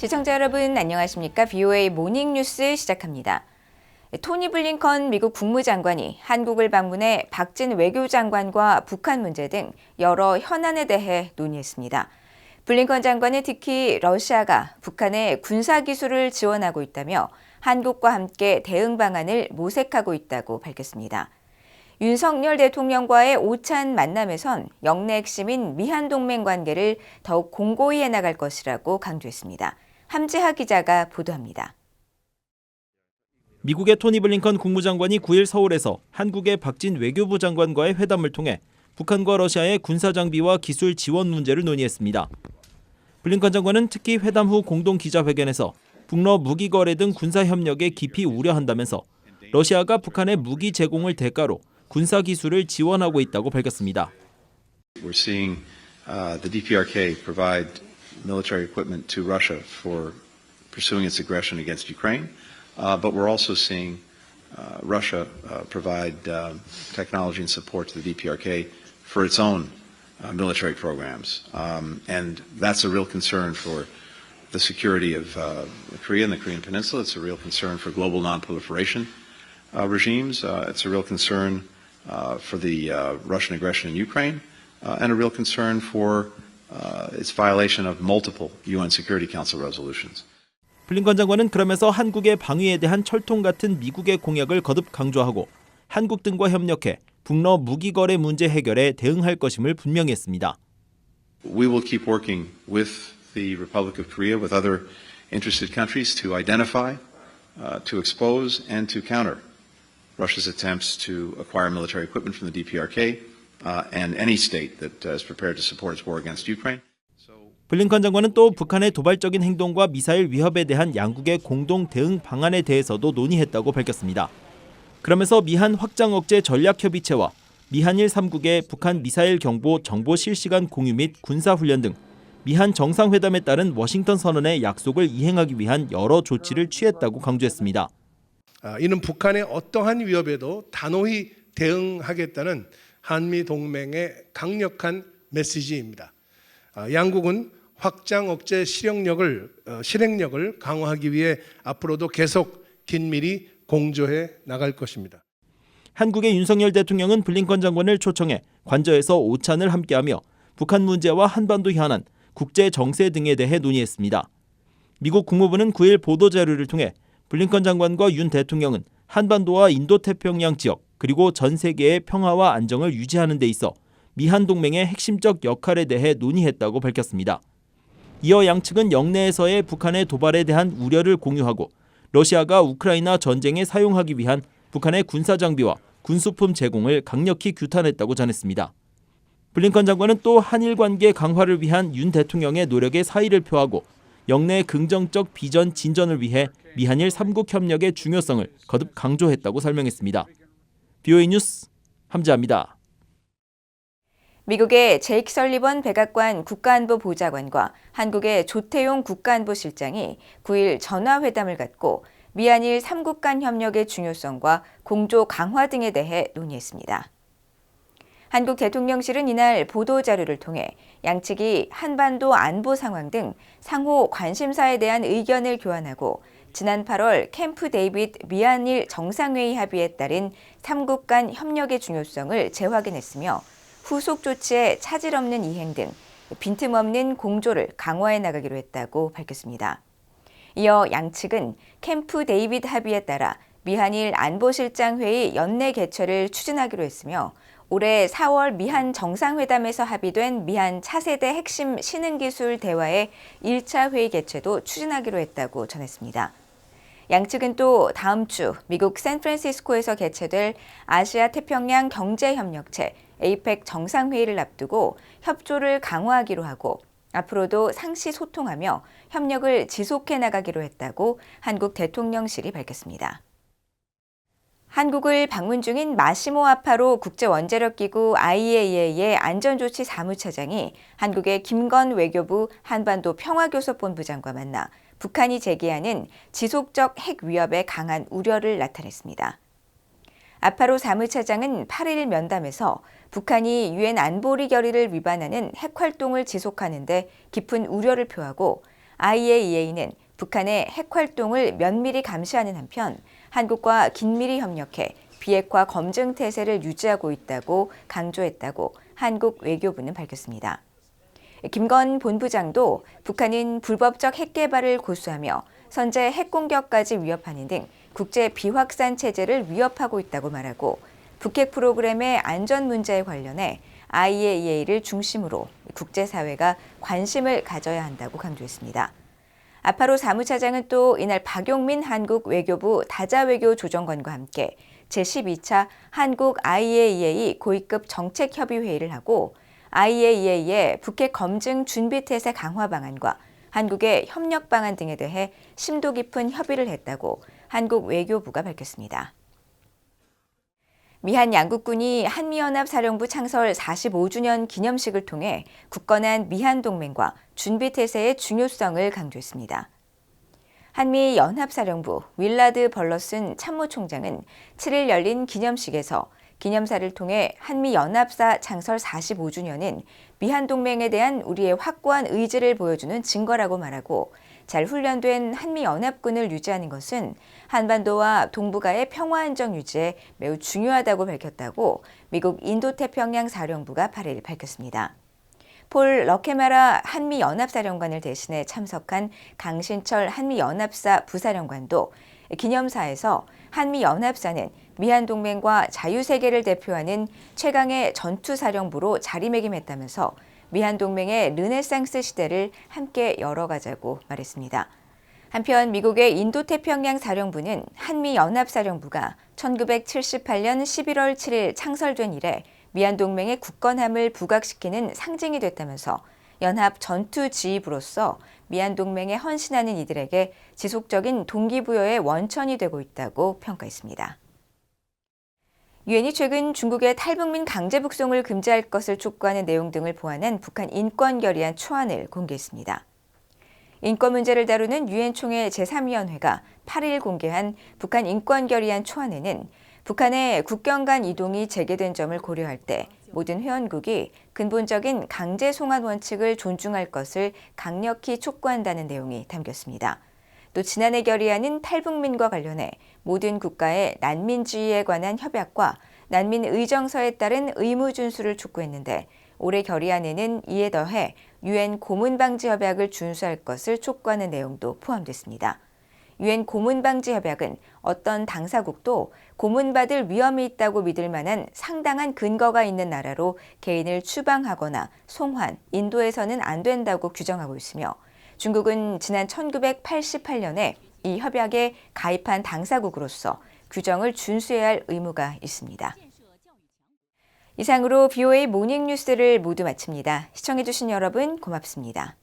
시청자 여러분 안녕하십니까? VOA 모닝뉴스 시작합니다. 토니 블링컨 미국 국무장관이 한국을 방문해 박진 외교장관과 북한 문제 등 여러 현안에 대해 논의했습니다. 블링컨 장관은 특히 러시아가 북한의 군사기술을 지원하고 있다며 한국과 함께 대응 방안을 모색하고 있다고 밝혔습니다. 윤석열 대통령과의 오찬 만남에선 영내 핵심인 미한동맹 관계를 더욱 공고히 해나갈 것이라고 강조했습니다. 함재하 기자가 보도합니다. 미국의 토니 블링컨 국무장관이 9일 서울에서 한국의 박진 외교부 장관과의 회담을 통해 북한과 러시아의 군사장비와 기술 지원 문제를 논의했습니다. 블링컨 장관은 특히 회담 후 공동 기자회견에서 북러 무기 거래 등 군사 협력에 깊이 우려한다면서 러시아가 북한의 무기 제공을 대가로 군사 기술을 지원하고 있다고 밝혔습니다. We're seeing the DPRK provide military equipment to Russia for pursuing its aggression against Ukraine, but we're also seeing Russia provide technology and support to the DPRK for its own military programs, and that's a real concern for the security of Korea and the Korean Peninsula. It's a real concern for global non-proliferation regimes. It's a real concern for the Russian aggression in Ukraine, and a real concern for its violation of multiple UN Security Council resolutions. 블링컨 장관은 그러면서 한국의 방위에 대한 철통 같은 미국의 공약을 거듭 강조하고 한국 등과 협력해 북러 무기 거래 문제 해결에 대응할 것임을 분명히 했습니다. We will keep working with the Republic of Korea, with other interested countries to identify, to expose, and to counter Russia's attempts to acquire military equipment from the DPRK and any state that is prepared to support its war against Ukraine. 블링컨 장관은 또 북한의 도발적인 행동과 미사일 위협에 대한 양국의 공동 대응 방안에 대해서도 논의했다고 밝혔습니다. 그러면서 미한 확장 억제 전략협의체와 미한일 3국의 북한 미사일 경보 정보 실시간 공유 및 군사훈련 등 미한 정상회담에 따른 워싱턴 선언의 약속을 이행하기 위한 여러 조치를 취했다고 강조했습니다. 이는 북한의 어떠한 위협에도 단호히 대응하겠다는 한미 동맹의 강력한 메시지입니다. 양국은 확장 억제 실행력을 강화하기 위해 앞으로도 계속 긴밀히 공조해 나갈 것입니다. 한국의 윤석열 대통령은 블링컨 장관을 초청해 관저에서 오찬을 함께하며 북한 문제와 한반도 현안, 국제 정세 등에 대해 논의했습니다. 미국 국무부는 9일 보도자료를 통해 블링컨 장관과 윤 대통령은 한반도와 인도태평양 지역 그리고 전 세계의 평화와 안정을 유지하는 데 있어 미한 동맹의 핵심적 역할에 대해 논의했다고 밝혔습니다. 이어 양측은 영내에서의 북한의 도발에 대한 우려를 공유하고 러시아가 우크라이나 전쟁에 사용하기 위한 북한의 군사장비와 군수품 제공을 강력히 규탄했다고 전했습니다. 블링컨 장관은 또 한일 관계 강화를 위한 윤 대통령의 노력에 사의를 표하고 영내의 긍정적 비전 진전을 위해 미한일 3국 협력의 중요성을 거듭 강조했다고 설명했습니다. VOA 뉴스 함재하입니다. 미국의 제이크 설리번 백악관 국가안보보좌관과 한국의 조태용 국가안보실장이 9일 전화회담을 갖고 미한일 3국 간 협력의 중요성과 공조 강화 등에 대해 논의했습니다. 한국 대통령실은 이날 보도자료를 통해 양측이 한반도 안보 상황 등 상호 관심사에 대한 의견을 교환하고 지난 8월 캠프 데이비드 미한일 정상회의 합의에 따른 3국 간 협력의 중요성을 재확인했으며 후속 조치에 차질 없는 이행 등 빈틈없는 공조를 강화해 나가기로 했다고 밝혔습니다. 이어 양측은 캠프 데이비드 합의에 따라 미한일 안보실장 회의 연내 개최를 추진하기로 했으며 올해 4월 미한 정상회담에서 합의된 미한 차세대 핵심 신흥기술 대화의 1차 회의 개최도 추진하기로 했다고 전했습니다. 양측은 또 다음 주 미국 샌프란시스코에서 개최될 아시아 태평양 경제협력체 APEC 정상회의를 앞두고 협조를 강화하기로 하고 앞으로도 상시 소통하며 협력을 지속해 나가기로 했다고 한국 대통령실이 밝혔습니다. 한국을 방문 중인 마시모 아파로 국제원자력기구 IAEA의 안전조치 사무차장이 한국의 김건 외교부 한반도 평화교섭본부장과 만나 북한이 제기하는 지속적 핵 위협에 강한 우려를 나타냈습니다. 아파로 사무차장은 8일 면담에서 북한이 유엔 안보리 결의를 위반하는 핵 활동을 지속하는 데 깊은 우려를 표하고 IAEA는 북한의 핵 활동을 면밀히 감시하는 한편 한국과 긴밀히 협력해 비핵화 검증 태세를 유지하고 있다고 강조했다고 한국 외교부는 밝혔습니다. 김건 본부장도 북한은 불법적 핵 개발을 고수하며 선제 핵 공격까지 위협하는 등 국제 비확산 체제를 위협하고 있다고 말하고 북핵 프로그램의 안전 문제에 관련해 IAEA를 중심으로 국제사회가 관심을 가져야 한다고 강조했습니다. 아파로 사무차장은 또 이날 박용민 한국 외교부 다자외교 조정관과 함께 제12차 한국 IAEA 고위급 정책협의회의를 하고 IAEA의 북핵 검증 준비 태세 강화 방안과 한국의 협력 방안 등에 대해 심도 깊은 협의를 했다고 한국 외교부가 밝혔습니다. 미한 양국군이 한미연합사령부 창설 45주년 기념식을 통해 굳건한 미한동맹과 준비태세의 중요성을 강조했습니다. 한미연합사령부 윌라드 벌러슨 참모총장은 7일 열린 기념식에서 기념사를 통해 한미연합사 창설 45주년은 미한동맹에 대한 우리의 확고한 의지를 보여주는 증거라고 말하고 잘 훈련된 한미연합군을 유지하는 것은 한반도와 동북아의 평화안정 유지에 매우 중요하다고 밝혔다고 미국 인도태평양 사령부가 8일 밝혔습니다. 폴 러케마라 한미연합사령관을 대신해 참석한 강신철 한미연합사 부사령관도 기념사에서 한미연합사는 미한동맹과 자유세계를 대표하는 최강의 전투사령부로 자리매김했다면서 미한동맹의 르네상스 시대를 함께 열어가자고 말했습니다. 한편 미국의 인도태평양 사령부는 한미연합사령부가 1978년 11월 7일 창설된 이래 미한동맹의 굳건함을 부각시키는 상징이 됐다면서 연합 전투 지휘부로서 미한동맹에 헌신하는 이들에게 지속적인 동기부여의 원천이 되고 있다고 평가했습니다. 유엔이 최근 중국의 탈북민 강제 북송을 금지할 것을 촉구하는 내용 등을 포함한 북한 인권 결의안 초안을 공개했습니다. 인권 문제를 다루는 유엔 총회 제3위원회가 8일 공개한 북한 인권 결의안 초안에는 북한의 국경 간 이동이 재개된 점을 고려할 때 모든 회원국이 근본적인 강제 송환 원칙을 존중할 것을 강력히 촉구한다는 내용이 담겼습니다. 또 지난해 결의안은 탈북민과 관련해 모든 국가의 난민주의에 관한 협약과 난민 의정서에 따른 의무 준수를 촉구했는데 올해 결의안에는 이에 더해 유엔 고문방지 협약을 준수할 것을 촉구하는 내용도 포함됐습니다. 유엔 고문방지 협약은 어떤 당사국도 고문받을 위험이 있다고 믿을 만한 상당한 근거가 있는 나라로 개인을 추방하거나 송환, 인도해서는 안 된다고 규정하고 있으며 중국은 지난 1988년에 이 협약에 가입한 당사국으로서 규정을 준수해야 할 의무가 있습니다. 이상으로 BOA 모닝뉴스를 모두 마칩니다. 시청해주신 여러분 고맙습니다.